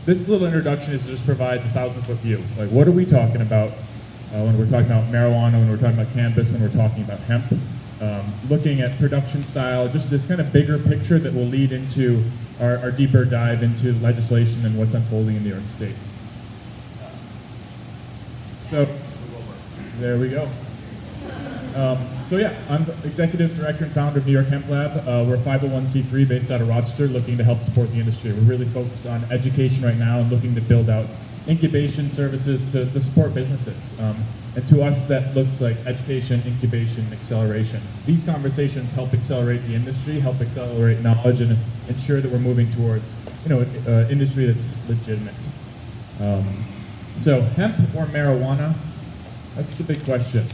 this little introduction is to just provide the 1,000-foot view. Like, what are we talking about when we're talking about marijuana, when we're talking about cannabis, when we're talking about hemp? Looking at production style, just this kind of bigger picture that will lead into our deeper dive into legislation and what's unfolding in New York State. So, there we go. So yeah, I'm the Executive Director and Founder of York Hemp Lab. We're a 501c3 based out of Rochester, looking to help support the industry. We're really focused on education right now and looking to build out incubation services to support businesses. And to us, that looks like education, incubation, and acceleration. These conversations help accelerate the industry, help accelerate knowledge, and ensure that we're moving towards, an industry that's legitimate. So hemp or marijuana? That's the big question.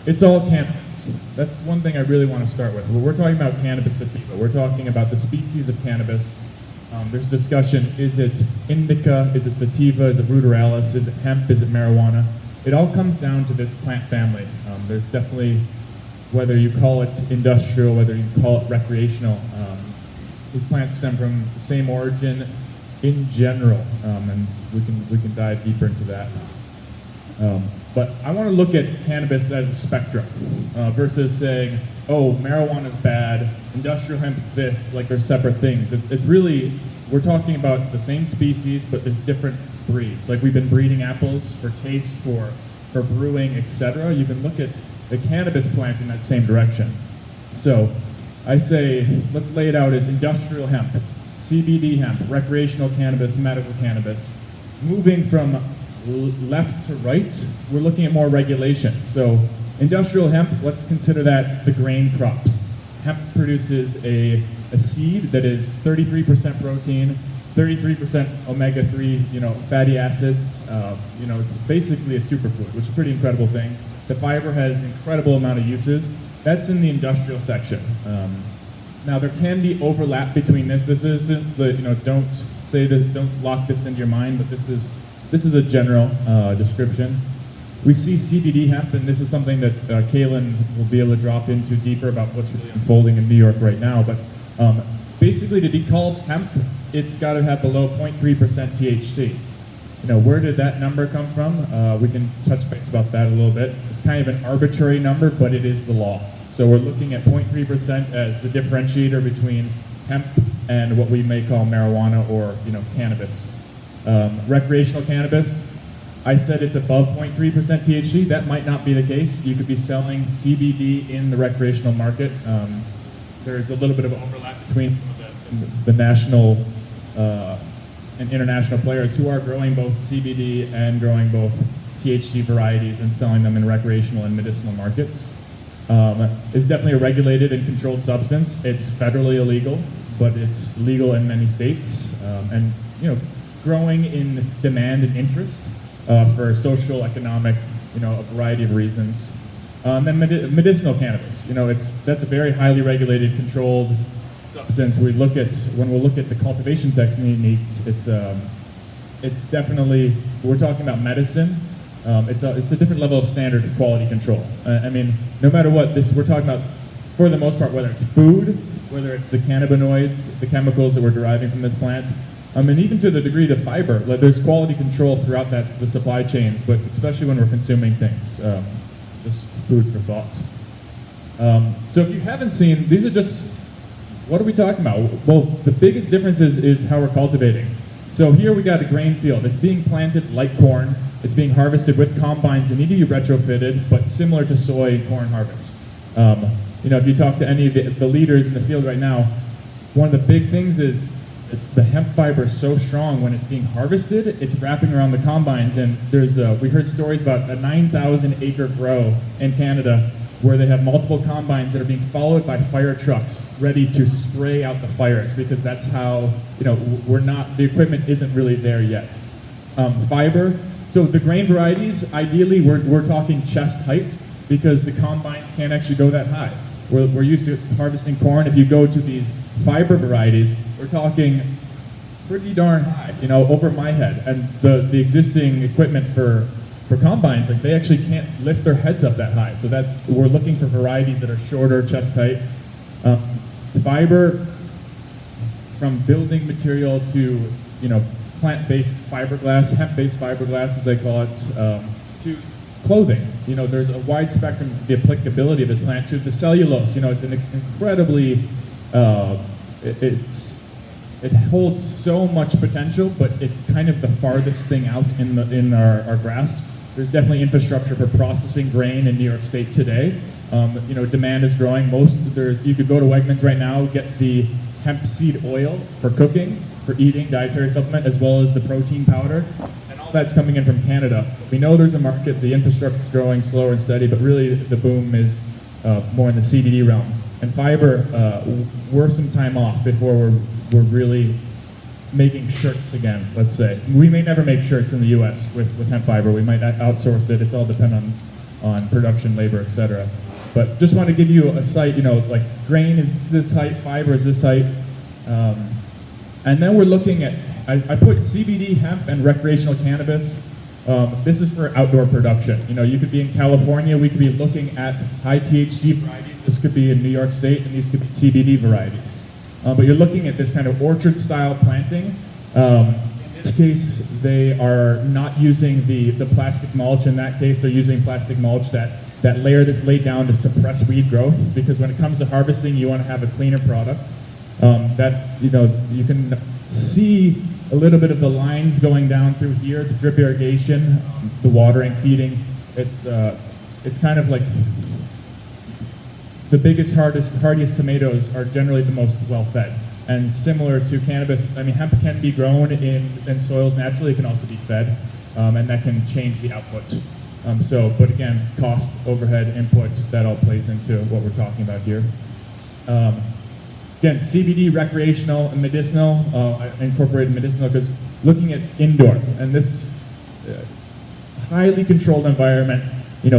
It's all cannabis. That's one thing I really want to start with. We're talking about cannabis sativa. We're talking about the species of cannabis. There's discussion, is it indica, is it sativa, is it ruderalis, is it hemp, is it marijuana? It all comes down to this plant family. There's definitely, whether you call it industrial, whether you call it recreational, these plants stem from the same origin in general, and we can dive deeper into that. But I want to look at cannabis as a spectrum versus saying, oh, marijuana's bad, industrial hemp's this, like they're separate things. It's really, we're talking about the same species, but there's different breeds. Like we've been breeding apples for taste, for brewing, etc. You can look at the cannabis plant in that same direction. So I say, let's lay it out as industrial hemp, CBD hemp, recreational cannabis, medical cannabis. Moving from left to right, we're looking at more regulation. So industrial hemp, let's consider that the grain crops. Hemp produces a seed that is 33% protein, 33% omega-3, fatty acids. It's basically a superfood, which is a pretty incredible thing. The fiber has incredible amount of uses. That's in the industrial section. Now there can be overlap between this. This isn't the, don't lock this into your mind, but this is a general description. We see CBD hemp, and this is something that Kaelan will be able to drop into deeper about what's really unfolding in New York right now. But basically, to be called hemp, it's got to have below 0.3% THC. Where did that number come from? We can touch base about that a little bit. It's kind of an arbitrary number, but it is the law. So we're looking at 0.3% as the differentiator between hemp and what we may call marijuana or cannabis. Recreational cannabis, I said it's above 0.3% THC. That might not be the case. You could be selling CBD in the recreational market. There's a little bit of overlap between some of the national and international players who are growing both CBD and growing both THC varieties and selling them in recreational and medicinal markets. It's definitely a regulated and controlled substance. It's federally illegal, but it's legal in many states. And growing in demand and interest for social, economic, a variety of reasons. Then medicinal cannabis, that's a very highly regulated, controlled substance. When we look at the cultivation techniques, it's definitely, we're talking about medicine. It's a different level of standard of quality control. No matter what, we're talking about, for the most part, whether it's food, whether it's the cannabinoids, the chemicals that we're deriving from this plant, and even to the degree to fiber, there's quality control throughout the supply chains, but especially when we're consuming things. Just food for thought. So if you haven't seen, these are just, what are we talking about? Well, the biggest difference is how we're cultivating. So here we got a grain field. It's being planted like corn. It's being harvested with combines that need to be retrofitted, but similar to soy and corn harvest. If you talk to any of the leaders in the field right now, one of the big things is the hemp fiber is so strong when it's being harvested, it's wrapping around the combines. And we heard stories about a 9,000 acre grow in Canada where they have multiple combines that are being followed by fire trucks ready to spray out the fires, because that's how, the equipment isn't really there yet. Fiber, so the grain varieties, ideally we're talking chest height, because the combines can't actually go that high. We're used to harvesting corn. If you go to these fiber varieties, we're talking pretty darn high, over my head. And the existing equipment for combines, they actually can't lift their heads up that high. So we're looking for varieties that are shorter, chest height. Fiber, from building material to plant-based fiberglass, hemp-based fiberglass as they call it, to clothing. There's a wide spectrum of the applicability of this plant to the cellulose. It's an incredibly, it holds so much potential, but it's kind of the farthest thing out in our grasp. There's definitely infrastructure for processing grain in New York State today. Demand is growing. You could go to Wegmans right now, get the hemp seed oil for cooking, for eating, dietary supplement, as well as the protein powder. And all that's coming in from Canada. We know there's a market, the infrastructure is growing slower and steady, but really the boom is more in the CBD realm. And fiber, we're some time off before we're really making shirts again, let's say. We may never make shirts in the US with hemp fiber. We might outsource it. It's all dependent on production, labor, etc. But just want to give you a site, like grain is this height, fiber is this height. And then we're looking at, I put CBD hemp and recreational cannabis. This is for outdoor production. You could be in California, we could be looking at high THC varieties. This could be in New York State, and these could be CBD varieties. But you're looking at this kind of orchard-style planting. In this case, they are not using the plastic mulch. In that case, they're using plastic mulch, that layer that's laid down to suppress weed growth. Because when it comes to harvesting, you want to have a cleaner product. You can see a little bit of the lines going down through here, the drip irrigation, the watering, feeding. It's kind of like the biggest, hardiest tomatoes are generally the most well-fed. And similar to cannabis, hemp can be grown in soils naturally. It can also be fed, and that can change the output. But again, cost, overhead, input, that all plays into what we're talking about here. Again, CBD, recreational, and medicinal. I incorporated medicinal because looking at indoor, and this highly controlled environment,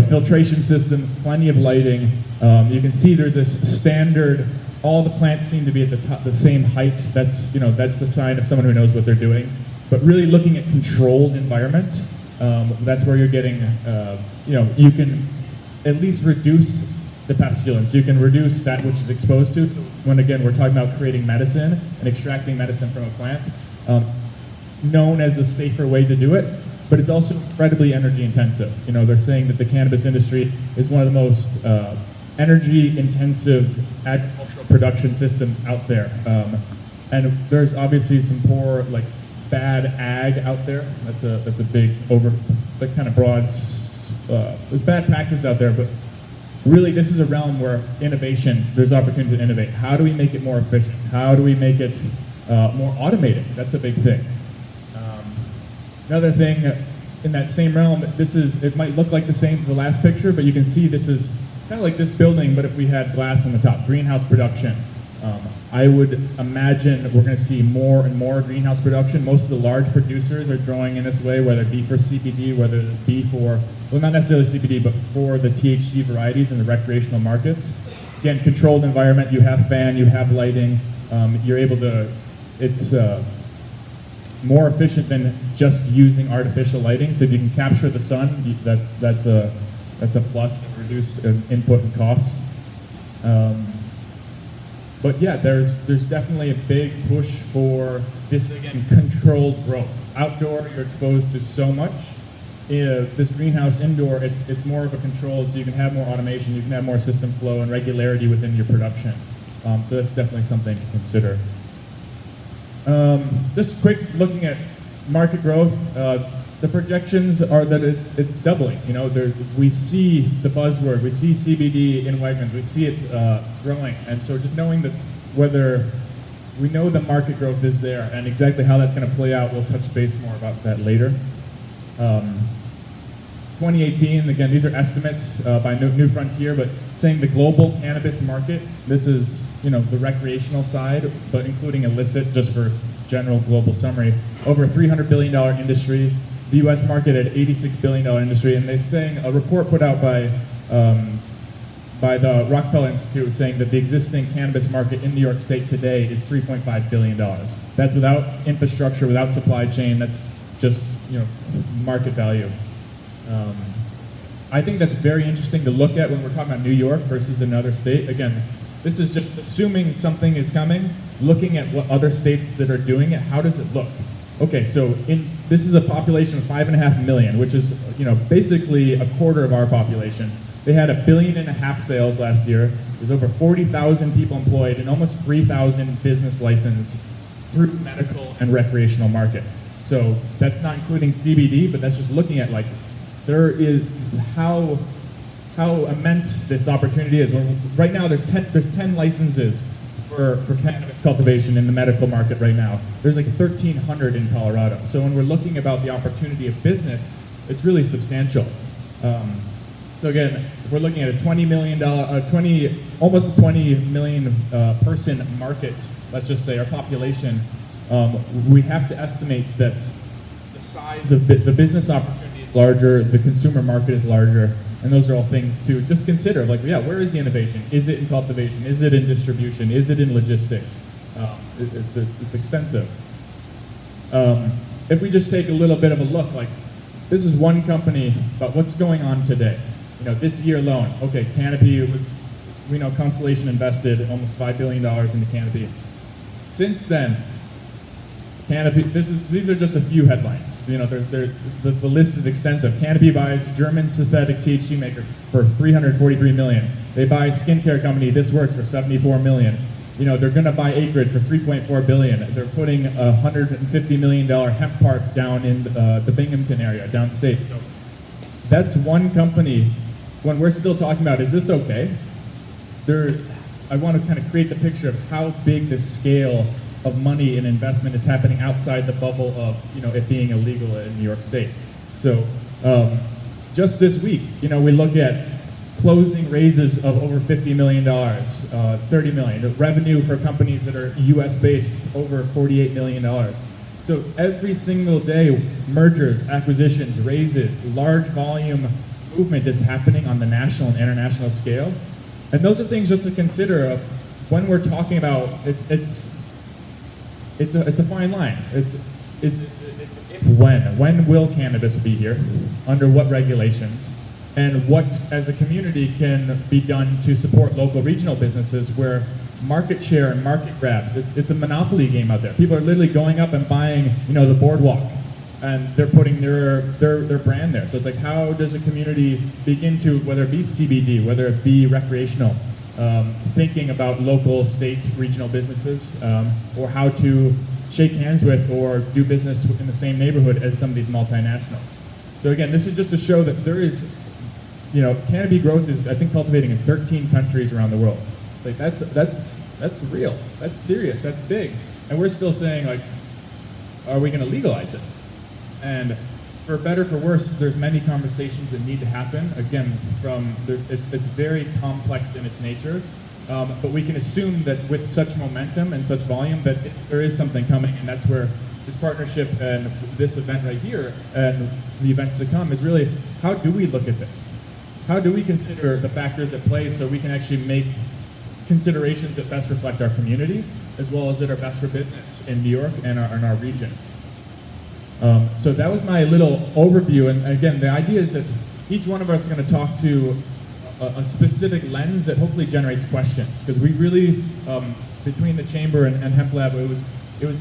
filtration systems, plenty of lighting. You can see there's this standard, all the plants seem to be at the top, the same height. That's the sign of someone who knows what they're doing. But really looking at controlled environment, that's where you're getting, you can at least reduce the pestilence. You can reduce that which is exposed to. So when again, we're talking about creating medicine and extracting medicine from a plant, known as a safer way to do it, but it's also incredibly energy intensive. They're saying that the cannabis industry is one of the most energy intensive agricultural production systems out there. And there's obviously some poor, bad ag out there. That's a big kind of broad, there's bad practice out there, but really this is a realm where innovation, there's opportunity to innovate. How do we make it more efficient? How do we make it more automated? That's a big thing. Another thing in that same realm, it might look like the last picture, but you can see this is kind of like this building, but if we had glass on the top, greenhouse production. I would imagine we're going to see more and more greenhouse production. Most of the large producers are growing in this way, whether it be for CBD, whether it be for, well, not necessarily CBD, but for the THC varieties in the recreational markets. Again, controlled environment, you have fan, you have lighting, you're able to, it's more efficient than just using artificial lighting. So if you can capture the sun, that's a plus to reduce input and costs. But yeah, there's definitely a big push for this, again, controlled growth. Outdoor, you're exposed to so much. This greenhouse indoor, it's more of a control, so you can have more automation, you can have more system flow and regularity within your production. So that's definitely something to consider. Just quick looking at market growth. The projections are that it's doubling. We see the buzzword, we see CBD in Wegmans, we see it growing, and so just knowing that whether we know the market growth is there and exactly how that's going to play out, we'll touch base more about that later. 2018, again, these are estimates by New Frontier, but saying the global cannabis market, this is the recreational side, but including illicit, just for general global summary, over a $300 billion industry. The U.S. market at $86 billion industry, and they're saying a report put out by the Rockefeller Institute saying that the existing cannabis market in New York State today is $3.5 billion. That's without infrastructure, without supply chain. That's just market value. I think that's very interesting to look at when we're talking about New York versus another state. Again, this is just assuming something is coming, looking at what other states that are doing it. How does it look? Okay, so this is a population of 5.5 million, which is basically a quarter of our population. They had $1.5 billion sales last year. There's over 40,000 people employed and almost 3,000 business licenses through medical and recreational market. So that's not including CBD, but that's just looking at like there is how immense this opportunity is. Right now there's 10 licenses for cannabis cultivation in the medical market right now. There's like 1,300 in Colorado. So when we're looking about the opportunity of business, it's really substantial. So again, if we're looking at a almost a 20 million person market, let's just say our population, we have to estimate that the size of the business opportunity is larger, the consumer market is larger, and those are all things to just consider. Like, yeah, where is the innovation? Is it in cultivation? Is it in distribution? Is it in logistics? It's extensive. If we just take a little bit of a look, like this is one company, but what's going on today? This year alone, okay, Canopy we know Constellation invested almost $5 billion into Canopy. Since then, Canopy, these are just a few headlines. The list is extensive. Canopy buys German synthetic THC maker for $343 million. They buy skincare company This Works for $74 million. They're going to buy acreage for $3.4 billion. They're putting a $150 million hemp park down in the Binghamton area, downstate. So that's one company. When we're still talking about, is this okay? I want to kind of create the picture of how big the scale of money and investment is happening outside the bubble of it being illegal in New York State. So just this week, we look at closing raises of over $50 million, $30 million. The revenue for companies that are US based over $48 million. So every single day, mergers, acquisitions, raises, large volume movement is happening on the national and international scale. And those are things just to consider when we're talking about it's a fine line. It's if when will cannabis be here, under what regulations, and what as a community can be done to support local regional businesses where market share and market grabs, it's a monopoly game out there. People are literally going up and buying the boardwalk, and they're putting their brand there. So it's like, how does a community begin to, whether it be CBD, whether it be recreational, thinking about local, state, regional businesses, or how to shake hands with or do business in the same neighborhood as some of these multinationals. So again, this is just to show that there is, Canopy Growth is, I think, cultivating in 13 countries around the world. Like that's real, that's serious, that's big. And we're still saying, like, are we gonna legalize it? And for better, for worse, there's many conversations that need to happen. Again, it's very complex in its nature, but we can assume that with such momentum and such volume that there is something coming, and that's where this partnership and this event right here and the events to come is really, how do we look at this? How do we consider the factors at play so we can actually make considerations that best reflect our community, as well as that are best for business in New York and our region? So that was my little overview, and again, the idea is that each one of us is going to talk to a specific lens that hopefully generates questions, because we really, between the Chamber and Hemp Lab, it was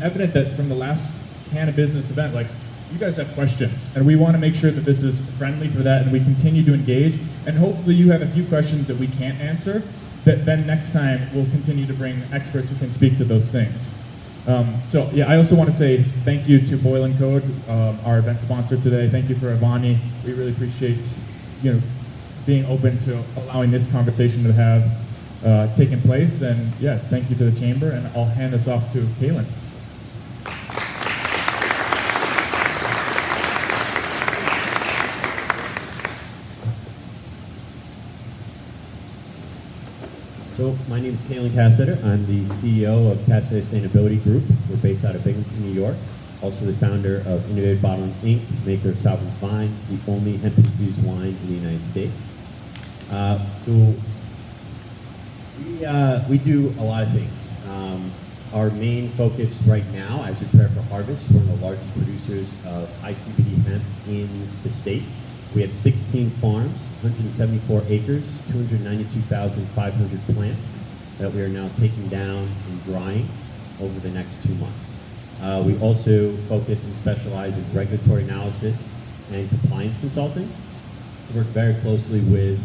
evident that from the last CannaBusiness event, like, you guys have questions, and we want to make sure that this is friendly for that, and we continue to engage, and hopefully you have a few questions that we can't answer, that then next time we'll continue to bring experts who can speak to those things. So yeah, I also want to say thank you to Boylan Code, our event sponsor today. Thank you for Avani. We really appreciate being open to allowing this conversation to have taken place. And yeah, thank you to the Chamber, and I'll hand this off to Kaelan. So my name is Kaelan Castetter. I'm the CEO of Castetter Sustainability Group. We're based out of Binghamton, New York. Also the founder of Innovative Bottling Inc., maker of Sovereign Vines, the only hemp-infused wine in the United States. We do a lot of things. Our main focus right now, as we prepare for harvest, we're one of the largest producers of high CBD hemp in the state. We have 16 farms, 174 acres, 292,500 plants that we are now taking down and drying over the next 2 months. We also focus and specialize in regulatory analysis and compliance consulting. We work very closely with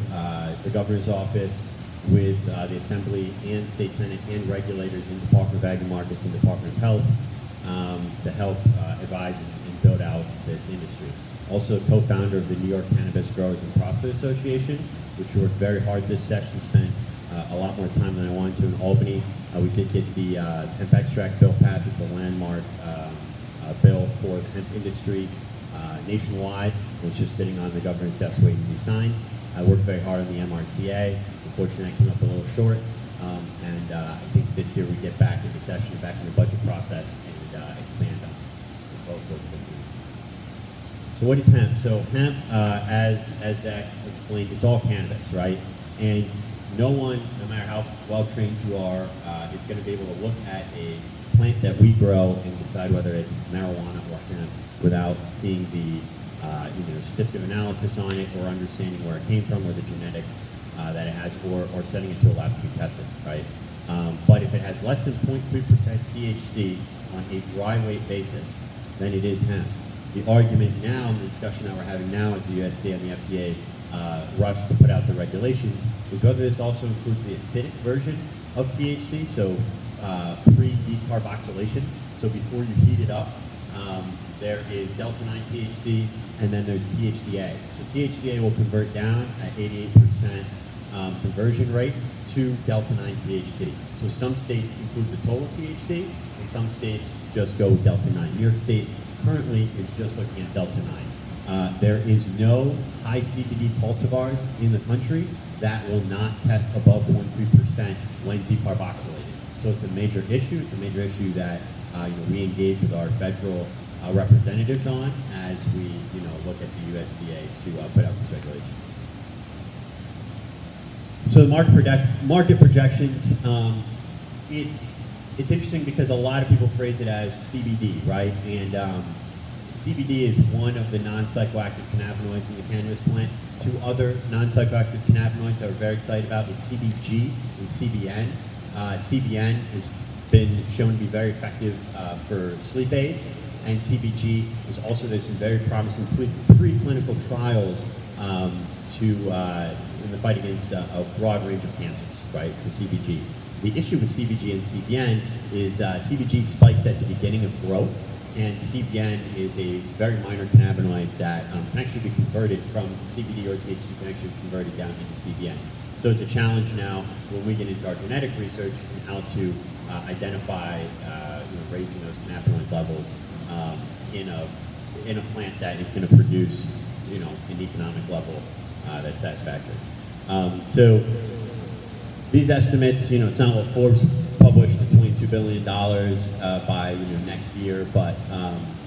the governor's office, with the Assembly and State Senate and regulators in Department of Ag and Markets and Department of Health to help advise and build out this industry. Also co-founder of the New York Cannabis Growers and Processors Association, which we worked very hard this session, spent a lot more time than I wanted to in Albany. We did get the hemp extract bill passed. It's a landmark bill for the hemp industry nationwide. It's just sitting on the governor's desk waiting to be signed. I worked very hard on the MRTA. Unfortunately, I came up a little short. And I think this year we get back into session, back in the budget process, and expand on both those things. So what is hemp? So hemp, as Zach explained, it's all cannabis, right? And no one, no matter how well trained you are, is going to be able to look at a plant that we grow and decide whether it's marijuana or hemp without seeing the certificate of analysis on it, or understanding where it came from, or the genetics that it has, or sending it to a lab to be tested, right? But if it has less than 0.3% THC on a dry weight basis, then it is hemp. The argument now, the discussion that we're having now, as the USDA and the FDA rush to put out the regulations, is whether this also includes the acidic version of THC, so pre-decarboxylation. So before you heat it up, there is Delta9 THC, and then there's THCA. So THCA will convert down at 88% conversion rate to Delta9 THC. So some states include the total THC, and some states just go with Delta9. New York State currently is just looking at Delta9. There is no high CBD cultivars in the country that will not test above 0.3% when decarboxylated. So it's a major issue. It's a major issue that we engage with our federal representatives on as we look at the USDA to put out these regulations. So the market projections, it's interesting because a lot of people phrase it as CBD, right? And CBD is one of the non-psychoactive cannabinoids in the cannabis plant. Two other non-psychoactive cannabinoids that we're very excited about is CBG and CBN. CBN has been shown to be very effective for sleep aid, and CBG is also, there's some very promising preclinical trials in the fight against a broad range of cancers, right, for CBG. The issue with CBG and CBN is CBG spikes at the beginning of growth, and CBN is a very minor cannabinoid that can actually be converted from CBD or THC, can actually be converted down into CBN. So it's a challenge now when we get into our genetic research and how to identify raising those cannabinoid levels in a plant that is going to produce an economic level that's satisfactory. So these estimates, it's not what Forbes published at $22 billion by next year, but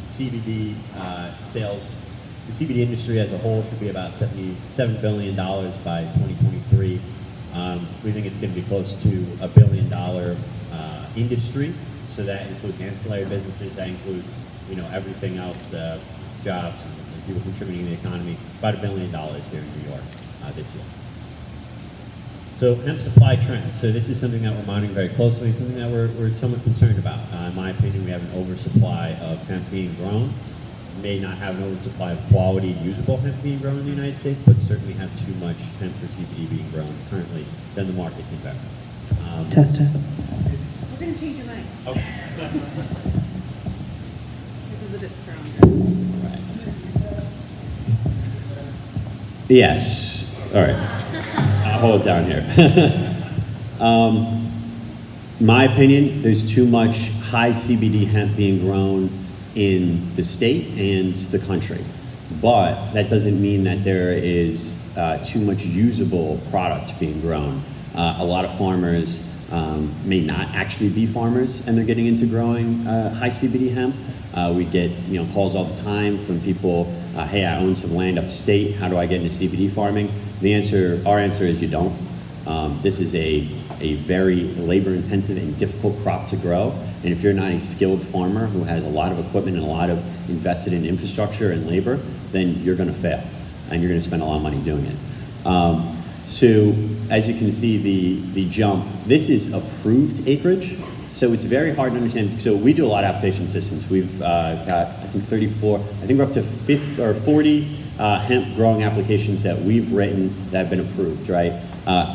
CBD sales, the CBD industry as a whole should be about $77 billion by 2023. We think it's going to be close to $1 billion industry. So that includes ancillary businesses, that includes everything else, jobs and people contributing to the economy. About $1 billion here in New York this year. So hemp supply trends. So this is something that we're monitoring very closely. It's something that we're somewhat concerned about. In my opinion, we have an oversupply of hemp being grown. We may not have an oversupply of quality, usable hemp being grown in the United States, but certainly have too much hemp for CBD being grown currently than the market can bear. Test it. We're going to change your mic. Okay. This is a bit stronger. Right. Yes. All right. I'll hold it down here. My opinion, there's too much high CBD hemp being grown in the state and the country. But that doesn't mean that there is too much usable product being grown. A lot of farmers may not actually be farmers, and they're getting into growing high CBD hemp. We get calls all the time from people, hey, I own some land upstate, how do I get into CBD farming? Our answer is you don't. This is a very labor intensive and difficult crop to grow, and if you're not a skilled farmer who has a lot of equipment and a lot of invested in infrastructure and labor, then you're going to fail, and you're going to spend a lot of money doing it. So as you can see, the jump, this is approved acreage. So it's very hard to understand. So we do a lot of application systems. We've got, I think, 34, I think we're up to 50 or 40 hemp growing applications that we've written that have been approved, right?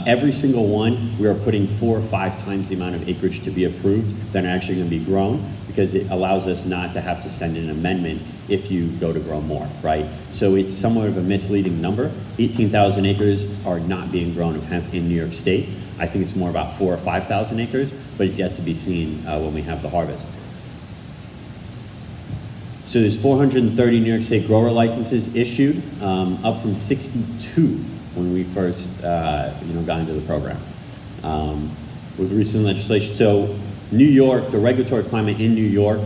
Every single one, we are putting 4 or 5 times the amount of acreage to be approved that are actually going to be grown, because it allows us not to have to send an amendment if you go to grow more, right? So it's somewhat of a misleading number. 18,000 acres are not being grown of hemp in New York State. I think it's more about 4,000 or 5,000 acres, but it's yet to be seen when we have the harvest. So there's 430 New York State grower licenses issued, up from 62 when we first got into the program. With recent legislation, so New York, the regulatory climate in New York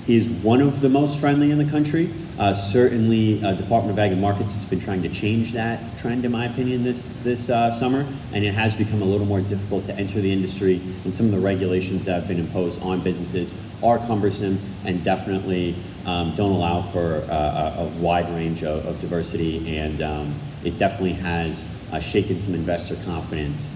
is one of the most friendly in the country. Certainly, Department of Ag and Markets has been trying to change that trend, in my opinion, this summer, and it has become a little more difficult to enter the industry, and some of the regulations that have been imposed on businesses are cumbersome and definitely don't allow for a wide range of diversity, and it definitely has shaken some investor confidence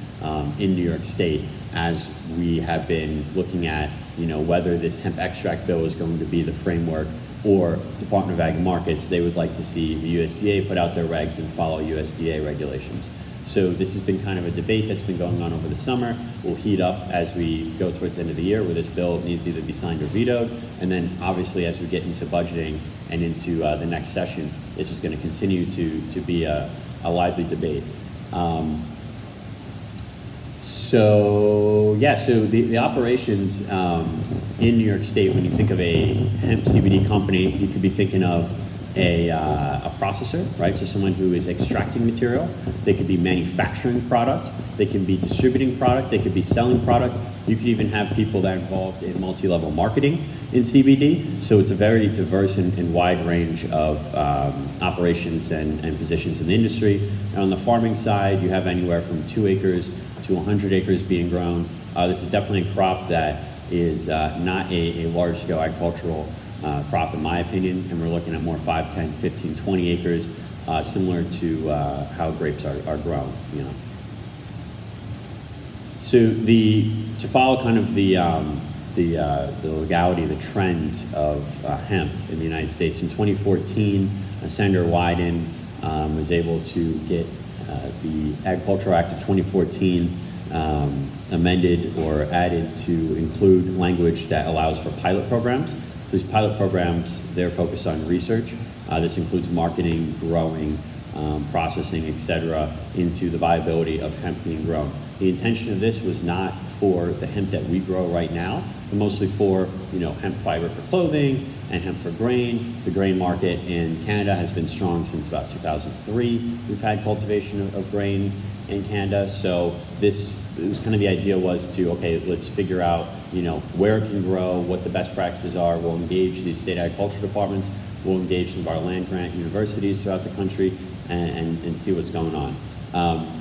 in New York State, as we have been looking at whether this hemp extract bill is going to be the framework, or Department of Ag and Markets, they would like to see the USDA put out their regs and follow USDA regulations. So this has been kind of a debate that's been going on over the summer. Will heat up as we go towards the end of the year, where this bill needs to either be signed or vetoed. And then obviously as we get into budgeting and into the next session, it's just going to continue to be a lively debate. So the operations in New York State, when you think of a hemp CBD company, you could be thinking of a processor, right? So someone who is extracting material. They could be manufacturing product. They can be distributing product. They could be selling product. You could even have people that are involved in multi-level marketing in CBD. So it's a very diverse and wide range of operations and positions in the industry. And on the farming side, you have anywhere from 2 acres to 100 acres being grown. This is definitely a crop that is not a large-scale agricultural crop, in my opinion, and we're looking at more 5, 10, 15, 20 acres, similar to how grapes are grown. So to follow kind of the legality, the trend of hemp in the United States, in 2014, Senator Wyden was able to get the Agricultural Act of 2014 amended or added to include language that allows for pilot programs. So these pilot programs, they're focused on research. This includes marketing, growing, processing, etc., into the viability of hemp being grown. The intention of this was not for the hemp that we grow right now, but mostly for hemp fiber for clothing and hemp for grain. The grain market in Canada has been strong since about 2003. We've had cultivation of grain in Canada, so it was kind of the idea was to, okay, let's figure out where it can grow, what the best practices are. We'll engage the state agriculture departments. We'll engage some of our land grant universities throughout the country and see what's going on.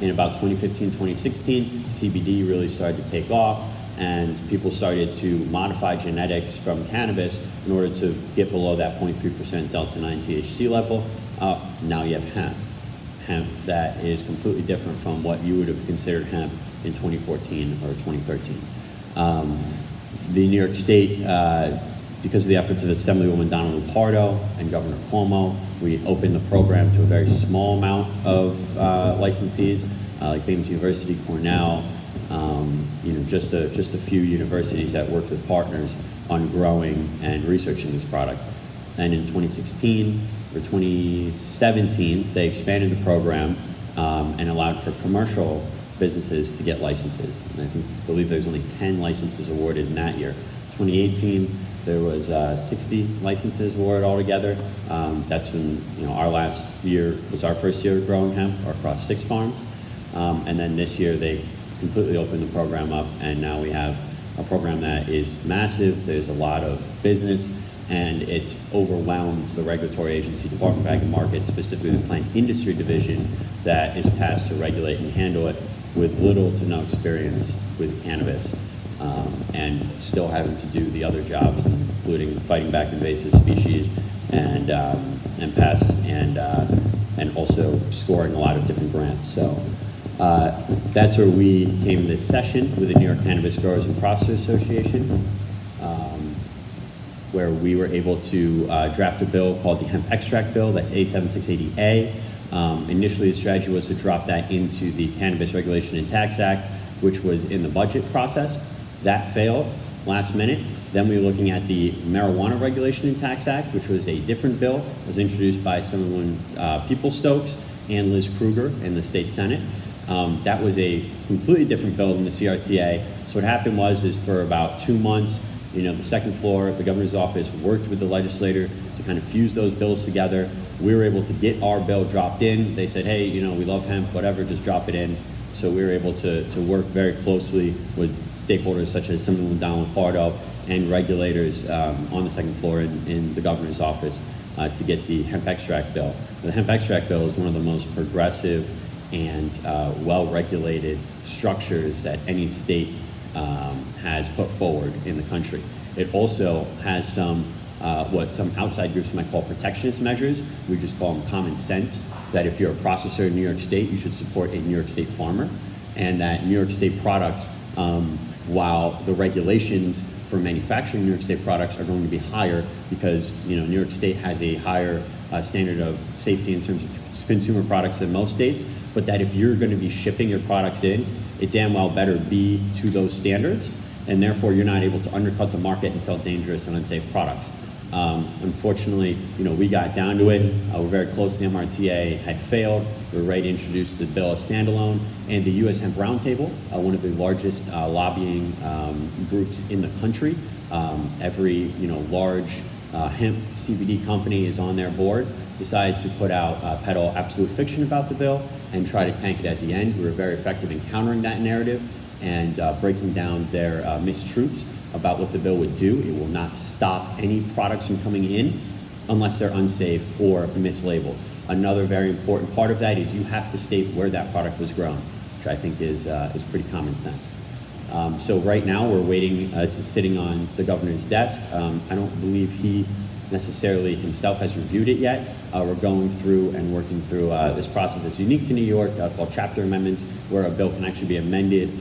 In about 2015, 2016, CBD really started to take off, and people started to modify genetics from cannabis in order to get below that 0.3% Delta9 THC level. Now you have hemp that is completely different from what you would have considered hemp in 2014 or 2013. The New York State, because of the efforts of Assemblywoman Donna Lupardo and Governor Cuomo, we opened the program to a very small amount of licensees, like Binghamton University, Cornell, just a few universities that worked with partners on growing and researching this product. And in 2016 or 2017, they expanded the program and allowed for commercial businesses to get licenses. And I believe there's only 10 licenses awarded in that year. 2018, there was 60 licenses awarded altogether. That's when our last year was our first year growing hemp across 6 farms. And then this year they completely opened the program up, and now we have a program that is massive. There's a lot of business, and it's overwhelmed the regulatory agency, Department of Ag and Markets, specifically the plant industry division that is tasked to regulate and handle it, with little to no experience with cannabis, and still having to do the other jobs, including fighting back invasive species and pests, and also scoring a lot of different grants. So That's where we came this session with the New York Cannabis Growers and Processors Association, where we were able to draft a bill called the Hemp Extract Bill, that's A7680A. Initially, the strategy was to drop that into the Cannabis Regulation and Tax Act, which was in the budget process. That failed last minute. Then we were looking at the Marijuana Regulation and Tax Act, which was a different bill. It was introduced by someone, People-Stokes and Liz Kruger in the state Senate. That was a completely different bill than the CRTA. So what happened is for about 2 months, the second floor, the governor's office worked with the legislator to kind of fuse those bills together. We were able to get our bill dropped in. They said, hey, we love hemp, whatever, just drop it in. So we were able to work very closely with stakeholders such as someone Donald Pardo and regulators on the second floor in the governor's office to get the hemp extract bill. The hemp extract bill is one of the most progressive and well-regulated structures that any state has put forward in the country. It also has some what some outside groups might call protectionist measures. We just call them common sense, that if you're a processor in New York State, you should support a New York State farmer, and that New York State products, while the regulations for manufacturing New York State products are going to be higher because New York State has a higher standard of safety in terms of consumer products than most states, but that if you're going to be shipping your products in, it damn well better be to those standards, and therefore you're not able to undercut the market and sell dangerous and unsafe products. Unfortunately, we got down to it. We're very close to the MRTA, had failed. We were ready to introduce the bill as standalone, and the U.S. Hemp Roundtable, one of the largest lobbying groups in the country. Every large hemp CBD company is on their board, decided to peddle absolute fiction about the bill and try to tank it at the end. We were very effective in countering that narrative and breaking down their mistruths about what the bill would do. It will not stop any products from coming in unless they're unsafe or mislabeled. Another very important part of that is you have to state where that product was grown, which I think is pretty common sense. So right now we're waiting, this is sitting on the governor's desk. I don't believe he necessarily himself has reviewed it yet. We're going through and working through this process that's unique to New York called chapter amendments, where a bill can actually be amended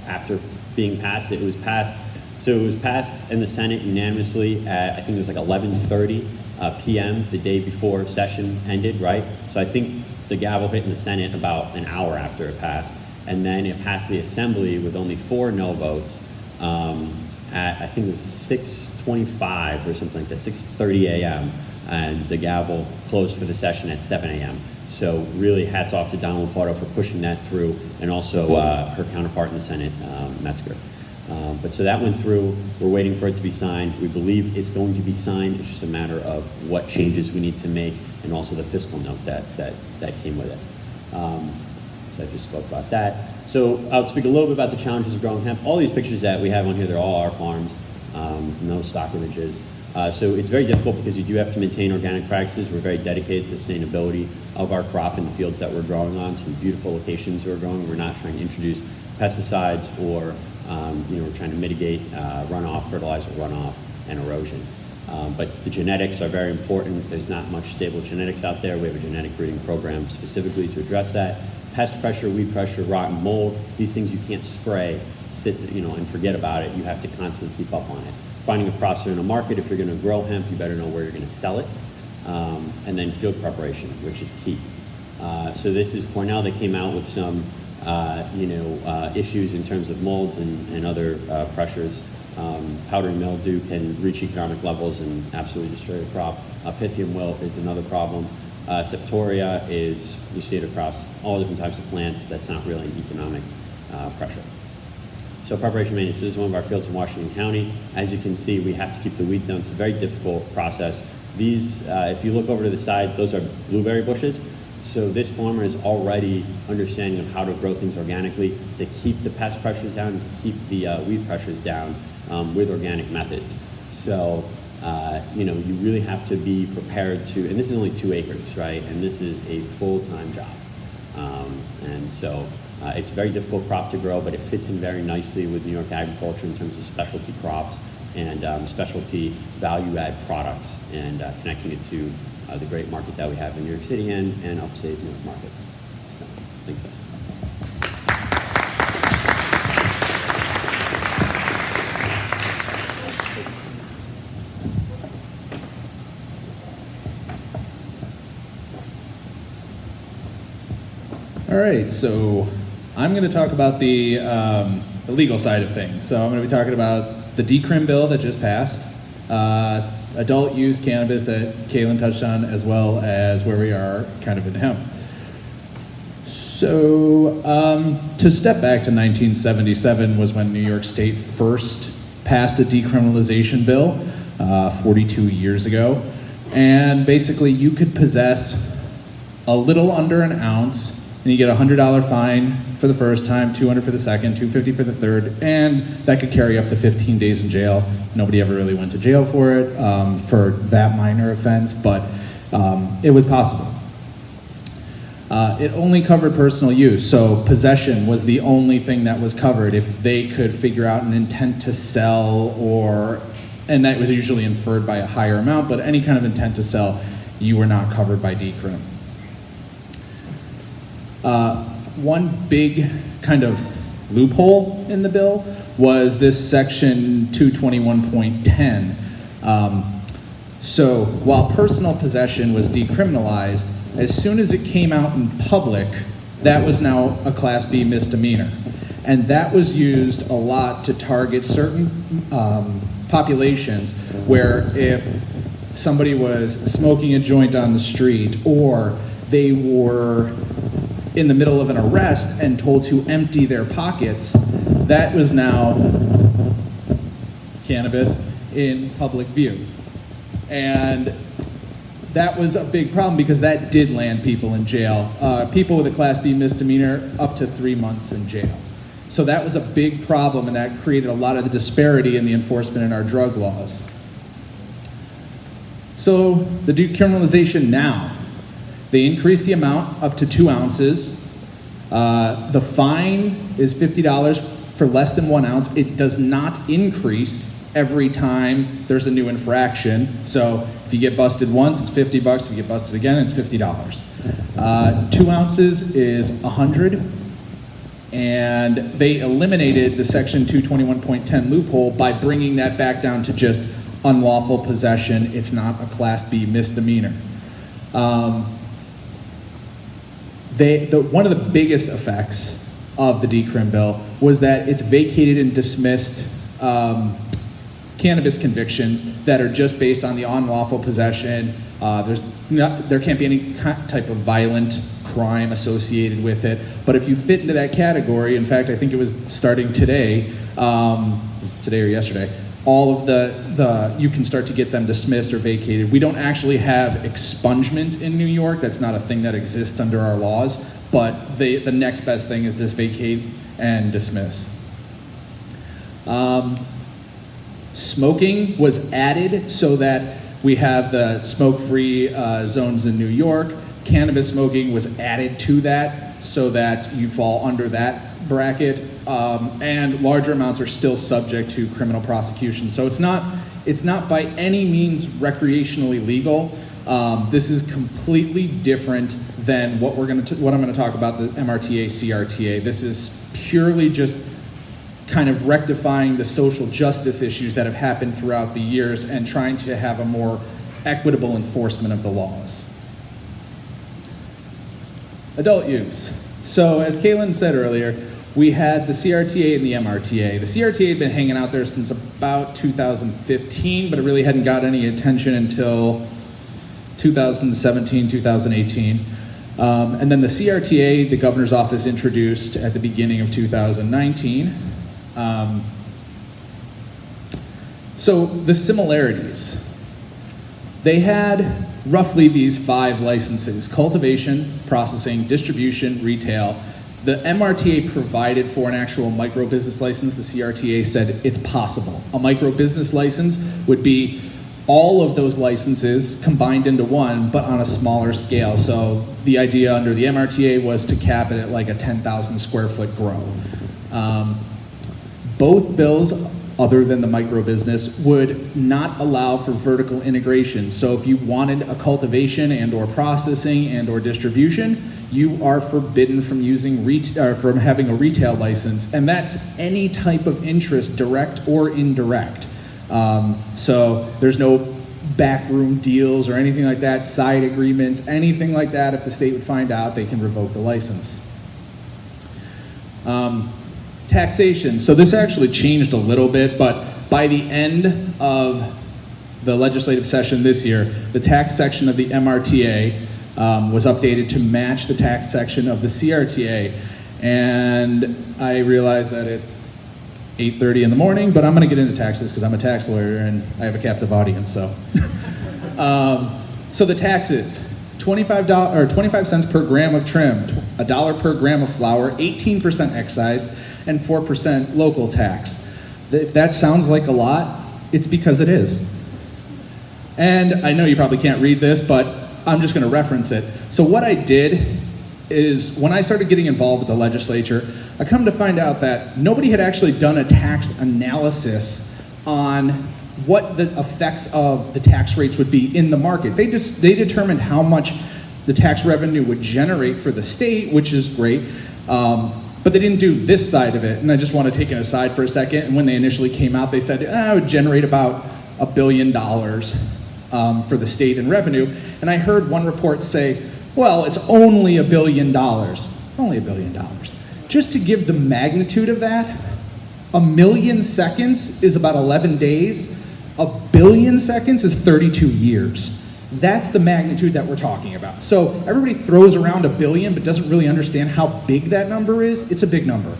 after being passed. It was passed in the Senate unanimously at, I think it was like 11:30 p.m. the day before session ended, right? So I think the gavel hit in the Senate about an hour after it passed, and then it passed the Assembly with only 4 no votes at, I think it was 6:25 or something like that, 6:30 a.m., and the gavel closed for the session at 7 a.m. So really hats off to Donald Pardo for pushing that through, and also her counterpart in the Senate, Metzger. But so that went through. We're waiting for it to be signed. We believe it's going to be signed. It's just a matter of what changes we need to make, and also the fiscal note that came with it. So I just spoke about that. So I'll speak a little bit about the challenges of growing hemp. All these pictures that we have on here, they're all our farms, no stock images. So it's very difficult because you do have to maintain organic practices. We're very dedicated to sustainability of our crop in the fields that we're growing on, some beautiful locations we're growing. We're not trying to introduce pesticides or we're trying to mitigate runoff, fertilizer runoff, and erosion. But the genetics are very important. There's not much stable genetics out there. We have a genetic breeding program specifically to address that. Pest pressure, weed pressure, rot and mold, these things you can't spray, and forget about it. You have to constantly keep up on it. Finding a processor in a market, if you're going to grow hemp, you better know where you're going to sell it. And then field preparation, which is key. So this is Cornell. They came out with some issues in terms of molds and other pressures. Powdery mildew can reach economic levels and absolutely destroy the crop. Pythium wilt is another problem. Septoria is, you see it across all different types of plants. That's not really an economic pressure. So preparation maintenance, this is one of our fields in Washington County. As you can see, we have to keep the weeds down. It's a very difficult process. These, if you look over to the side, those are blueberry bushes. So this farmer is already understanding of how to grow things organically to keep the pest pressures down, to keep the weed pressures down with organic methods. So, you really have to be prepared to, and this is only 2 acres, right? And this is a full-time job. And so it's a very difficult crop to grow, but it fits in very nicely with New York agriculture in terms of specialty crops and specialty value-add products, and connecting it to the great market that we have in New York City and upstate New York markets. So, thanks, guys. All right, so I'm going to talk about the legal side of things. So I'm going to be talking about the decrim bill that just passed, adult use cannabis that Kaelan touched on, as well as where we are kind of in hemp. So to step back to 1977 was when New York State first passed a decriminalization bill 42 years ago. And basically you could possess a little under an ounce and you get a $100 fine for the first time, $200 for the second, $250 for the third, and that could carry up to 15 days in jail. Nobody ever really went to jail for it, for that minor offense, but it was possible. It only covered personal use, so possession was the only thing that was covered if they could figure out an intent to sell, and that was usually inferred by a higher amount, but any kind of intent to sell, you were not covered by decrim. One big kind of loophole in the bill was this section 221.10. So while personal possession was decriminalized, as soon as it came out in public, that was now a Class B misdemeanor. And that was used a lot to target certain populations where if somebody was smoking a joint on the street or they were in the middle of an arrest and told to empty their pockets, that was now cannabis in public view. And that was a big problem because that did land people in jail. People with a Class B misdemeanor up to 3 months in jail. So that was a big problem, and that created a lot of the disparity in the enforcement in our drug laws. So the decriminalization now, they increased the amount up to 2 ounces. The fine is $50 for less than 1 ounce. It does not increase every time there's a new infraction. So if you get busted once, it's $50. If you get busted again, it's $50. 2 ounces is $100. And they eliminated the section 221.10 loophole by bringing that back down to just unlawful possession. It's not a Class B misdemeanor. One of the biggest effects of the decrim bill was that it's vacated and dismissed cannabis convictions that are just based on the unlawful possession. There can't be any type of violent crime associated with it. But if you fit into that category, in fact, I think it was starting today, today or yesterday, all of you can start to get them dismissed or vacated. We don't actually have expungement in New York. That's not a thing that exists under our laws, but the next best thing is this vacate and dismiss. Smoking was added so that we have the smoke-free zones in New York. Cannabis smoking was added to that so that you fall under that bracket, and larger amounts are still subject to criminal prosecution. So it's not by any means recreationally legal. This is completely different than what I'm going to talk about, the MRTA, CRTA. This is purely just kind of rectifying the social justice issues that have happened throughout the years and trying to have a more equitable enforcement of the laws. Adult use. So as Kaelan said earlier, we had the CRTA and the MRTA. The CRTA had been hanging out there since about 2015, but it really hadn't got any attention until 2017, 2018. And then the CRTA, the governor's office introduced at the beginning of 2019. So the similarities. They had roughly these 5 licenses: cultivation, processing, distribution, retail. The MRTA provided for an actual micro business license. The CRTA said it's possible. A micro business license would be all of those licenses combined into one, but on a smaller scale. So the idea under the MRTA was to cap it at like a 10,000 square foot grow. Both bills, other than the micro business, would not allow for vertical integration. So if you wanted a cultivation and or processing and or distribution, you are forbidden from from having a retail license, and that's any type of interest, direct or indirect. So there's no backroom deals or anything like that, side agreements, anything like that. If the state would find out, they can revoke the license. Taxation. So this actually changed a little bit, but by the end of the legislative session this year, the tax section of the MRTA was updated to match the tax section of the CRTA. And I realize that it's 8:30 in the morning, but I'm going to get into taxes because I'm a tax lawyer and I have a captive audience. So, so the taxes: $25 cents per gram of trim, $1 per gram of flour, 18% excise, and 4% local tax. If that sounds like a lot, it's because it is. And I know you probably can't read this, but I'm just going to reference it. So what I did is, when I started getting involved with the legislature, I come to find out that nobody had actually done a tax analysis on what the effects of the tax rates would be in the market. They determined how much the tax revenue would generate for the state, which is great, but they didn't do this side of it. And I just want to take it aside for a second. And when they initially came out, they said it would generate about $1 billion for the state in revenue. And I heard one report say, well, it's only $1 billion. Only $1 billion. Just to give the magnitude of that, 1 million seconds is about 11 days. 1 billion seconds is 32 years. That's the magnitude that we're talking about. So everybody throws around $1 billion but doesn't really understand how big that number is. It's a big number.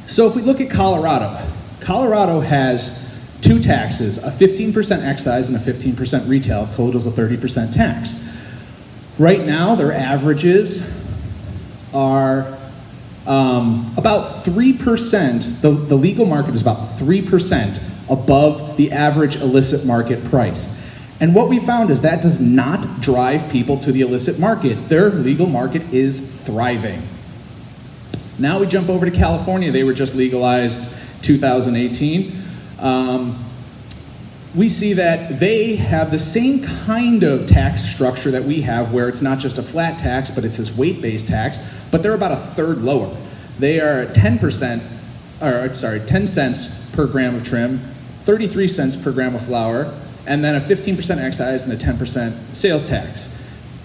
So if we look at Colorado, Colorado has two taxes, a 15% excise and a 15% retail, totals a 30% tax. Right now, their averages are about 3%, the legal market is about 3% above the average illicit market price. And what we found is that does not drive people to the illicit market. Their legal market is thriving. Now we jump over to California. They were just legalized 2018. We see that they have the same kind of tax structure that we have, where it's not just a flat tax, but it's this weight-based tax, but they're about a third lower. They are at 10 cents per gram of trim, 33 cents per gram of flour, and then a 15% excise and a 10% sales tax.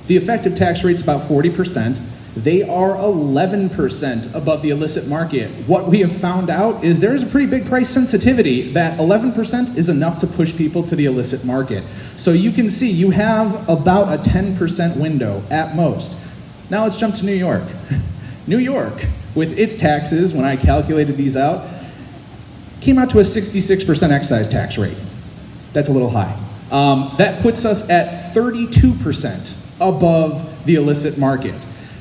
The effective tax rate's about 40%. They are 11% above the illicit market. What we have found out is there is a pretty big price sensitivity, that 11% is enough to push people to the illicit market. So you can see you have about a 10% window at most. Now let's jump to New York. New York, with its taxes, when I calculated these out, came out to a 66% excise tax rate. That's a little high. That puts us at 32% above the illicit market.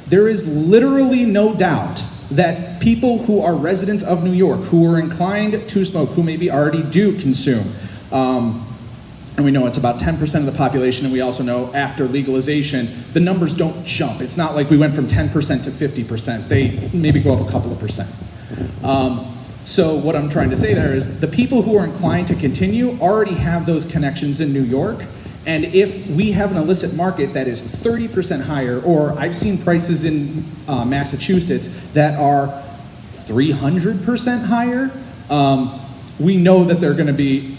There is literally no doubt that people who are residents of New York, who are inclined to smoke, who maybe already do consume, and we know it's about 10% of the population, and we also know after legalization, the numbers don't jump. It's not like we went from 10% to 50%. They maybe go up a couple of percent. So what I'm trying to say there is the people who are inclined to continue already have those connections in New York. And if we have an illicit market that is 30% higher, or I've seen prices in Massachusetts that are 300% higher, we know that they're going to be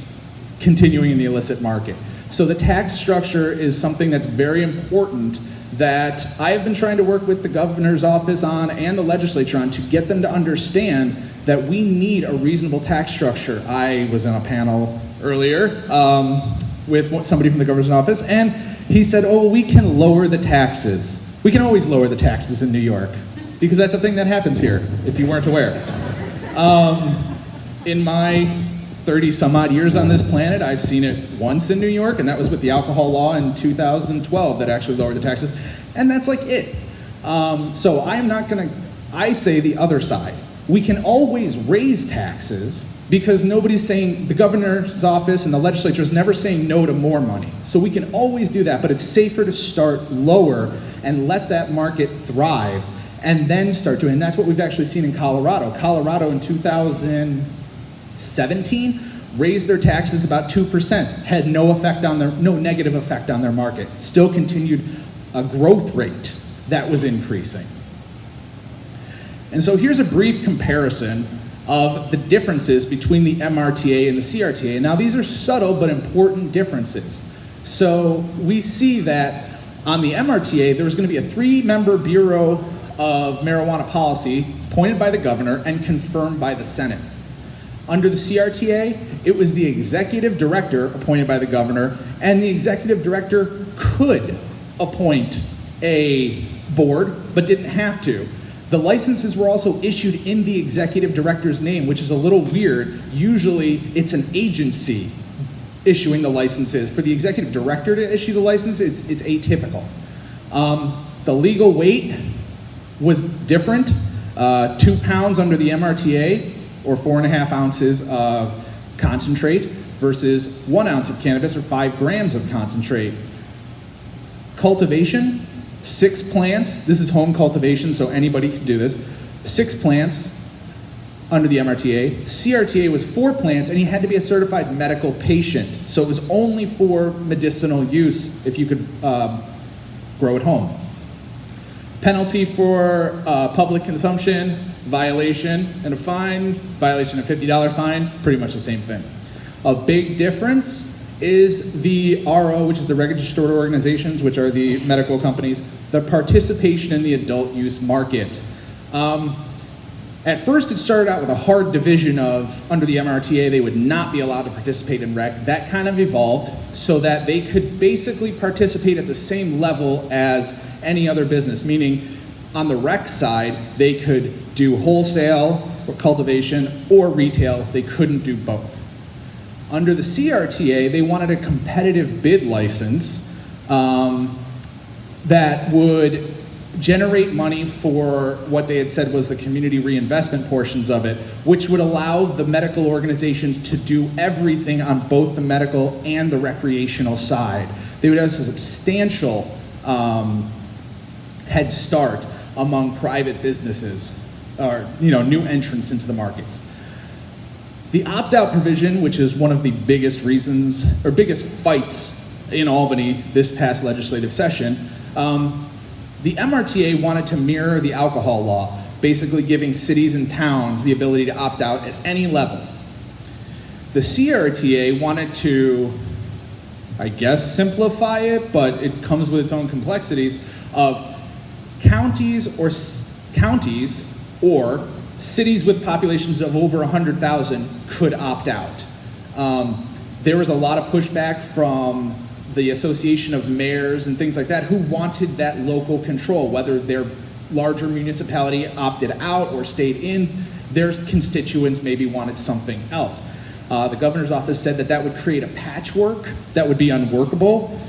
continuing in the illicit market. So the tax structure is something that's very important that I have been trying to work with the governor's office on and the legislature on to get them to understand that we need a reasonable tax structure. I was in a panel earlier with somebody from the governor's office, and he said, oh, we can lower the taxes. We can always lower the taxes in New York, because that's a thing that happens here, if you weren't aware. In my 30 some odd years on this planet, I've seen it once in New York, and that was with the alcohol law in 2012 that actually lowered the taxes, and that's like it. So I say the other side. We can always raise taxes, because nobody's saying, the governor's office and the legislature is never saying no to more money. So we can always do that, but it's safer to start lower and let that market thrive and then start doing, and that's what we've actually seen in Colorado. Colorado in 2017 raised their taxes about 2%, had no negative effect on their market, still continued a growth rate that was increasing. And so here's a brief comparison of the differences between the MRTA and the CRTA. Now these are subtle but important differences. So we see that on the MRTA, there was going to be a 3-member bureau of marijuana policy appointed by the governor and confirmed by the Senate. Under the CRTA, it was the executive director appointed by the governor, and the executive director could appoint a board, but didn't have to. The licenses were also issued in the executive director's name, which is a little weird. Usually, it's an agency issuing the licenses. For the executive director to issue the license, it's atypical. The legal weight was different. 2 pounds under the MRTA, or 4.5 ounces of concentrate, versus 1 ounce of cannabis, or 5 grams of concentrate. Cultivation, 6 plants. This is home cultivation, so anybody can do this. 6 plants under the MRTA. CRTA was 4 plants, and you had to be a certified medical patient. So it was only for medicinal use if you could grow at home. Penalty for public consumption, violation, and a fine. Violation, a $50 fine, pretty much the same thing. A big difference is the RO, which is the registered organizations, which are the medical companies, the participation in the adult use market. At first it started out with a hard division of, under the MRTA, they would not be allowed to participate in rec. That kind of evolved so that they could basically participate at the same level as any other business, meaning on the rec side, they could do wholesale or cultivation or retail. They couldn't do both. Under the CRTA, they wanted a competitive bid license that would generate money for what they had said was the community reinvestment portions of it, which would allow the medical organizations to do everything on both the medical and the recreational side. They would have a substantial head start among private businesses, or new entrants into the markets. The opt-out provision, which is one of the biggest reasons, or biggest fights in Albany this past legislative session, the MRTA wanted to mirror the alcohol law, basically giving cities and towns the ability to opt out at any level. The CRTA wanted to, I guess, simplify it, but it comes with its own complexities of counties or cities with populations of over 100,000 could opt out. There was a lot of pushback from the Association of Mayors and things like that who wanted that local control, whether their larger municipality opted out or stayed in, their constituents maybe wanted something else. The governor's office said that that would create a patchwork that would be unworkable.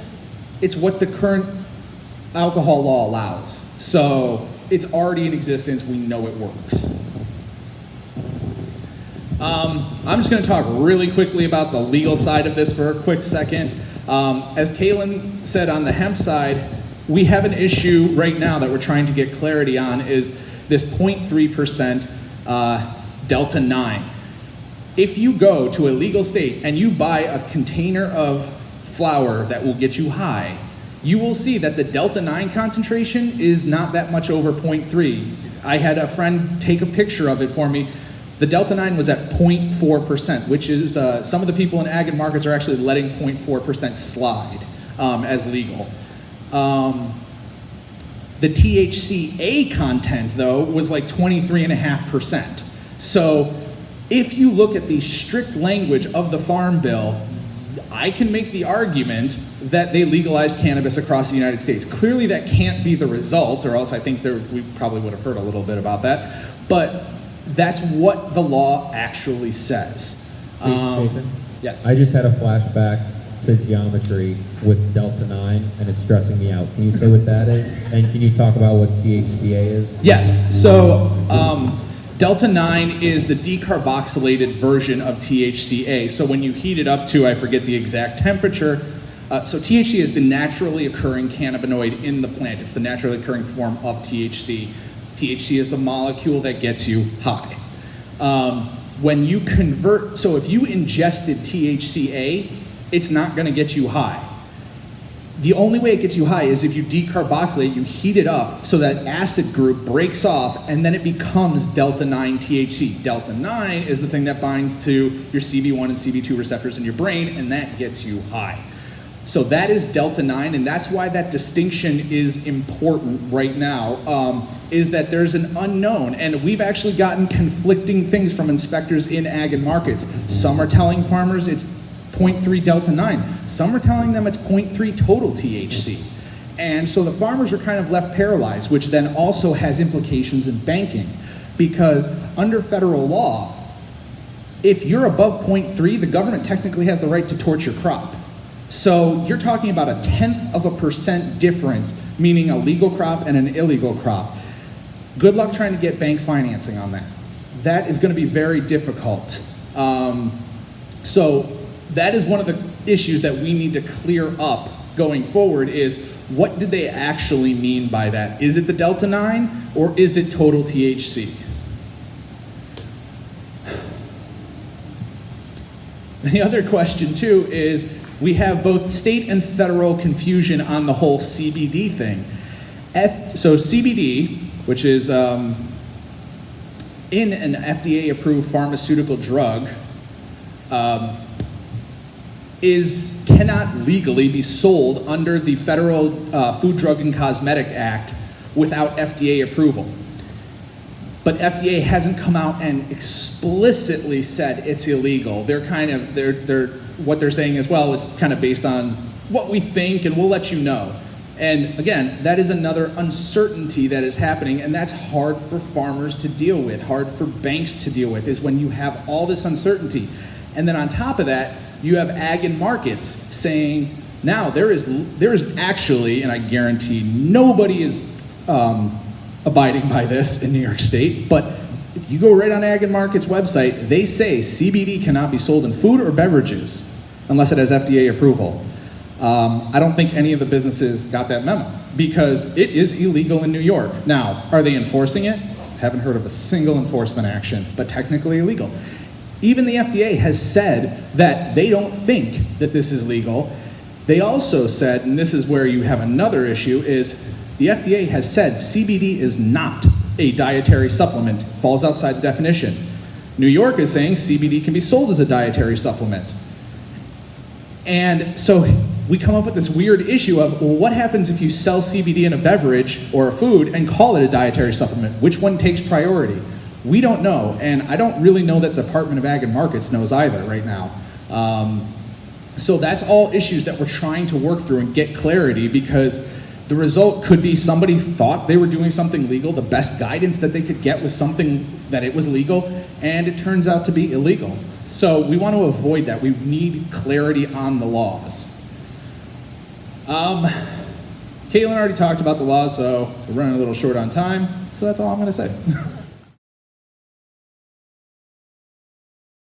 It's what the current alcohol law allows. So it's already in existence, we know it works. I'm just gonna talk really quickly about the legal side of this for a quick second. As Kaelan said, on the hemp side, we have an issue right now that we're trying to get clarity on, is this 0.3% Delta9. If you go to a legal state and you buy a container of flower that will get you high, you will see that the Delta9 concentration is not that much over 0.3. I had a friend take a picture of it for me. The Delta9 was at 0.4%, which is, some of the people in ag and markets are actually letting 0.4% slide as legal. The THCA content, though, was like 23.5%. So if you look at the strict language of the Farm Bill, I can make the argument that they legalized cannabis across the United States. Clearly that can't be the result, or else I think we probably would have heard a little bit about that. But that's what the law actually says. Jason? Yes. I just had a flashback to geometry with Delta9, and it's stressing me out. Can you say what that is? And can you talk about what THCA is? Yes. So Delta9 is the decarboxylated version of THCA. So when you heat it up to, I forget the exact temperature, so THC is the naturally occurring cannabinoid in the plant. It's the naturally occurring form of THC. THC is the molecule that gets you high. When you convert, so if you ingested THCA, it's not gonna get you high. The only way it gets you high is if you decarboxylate, you heat it up so that acid group breaks off and then it becomes Delta9 THC. Delta9 is the thing that binds to your CB1 and CB2 receptors in your brain, and that gets you high. So that is Delta9, and that's why that distinction is important right now, is that there's an unknown, and we've actually gotten conflicting things from inspectors in ag and markets. Some are telling farmers it's 0.3 Delta9. Some are telling them it's 0.3 total THC. And so the farmers are kind of left paralyzed, which then also has implications in banking, because under federal law, if you're above 0.3, the government technically has the right to torch your crop. So you're talking about 0.1% difference, meaning a legal crop and an illegal crop. Good luck trying to get bank financing on that. That is going to be very difficult. So that is one of the issues that we need to clear up going forward, is what did they actually mean by that? Is it the Delta9 or is it total THC? The other question too is, we have both state and federal confusion on the whole CBD thing. So CBD, which is in an FDA-approved pharmaceutical drug, cannot legally be sold under the Federal Food, Drug, and Cosmetic Act without FDA approval. But FDA hasn't come out and explicitly said it's illegal. What they're saying is, well, it's kind of based on what we think and we'll let you know. And again, that is another uncertainty that is happening, and that's hard for farmers to deal with, hard for banks to deal with, is when you have all this uncertainty. And then on top of that, you have ag and markets saying, now there is actually, and I guarantee nobody is abiding by this in New York State, but if you go right on Ag and Markets website, they say CBD cannot be sold in food or beverages unless it has FDA approval. I don't think any of the businesses got that memo, because it is illegal in New York. Now, are they enforcing it? Haven't heard of a single enforcement action, but technically illegal. Even the FDA has said that they don't think that this is legal. They also said, and this is where you have another issue, is the FDA has said CBD is not a dietary supplement, falls outside the definition. New York is saying CBD can be sold as a dietary supplement. And so we come up with this weird issue of, well, what happens if you sell CBD in a beverage or a food and call it a dietary supplement? Which one takes priority? We don't know, and I don't really know that the Department of Ag and Markets knows either right now. So that's all issues that we're trying to work through and get clarity, because the result could be somebody thought they were doing something legal, the best guidance that they could get was something that it was legal, and it turns out to be illegal. So we want to avoid that. We need clarity on the laws. Kaelan already talked about the laws, so we're running a little short on time, so that's all I'm going to say.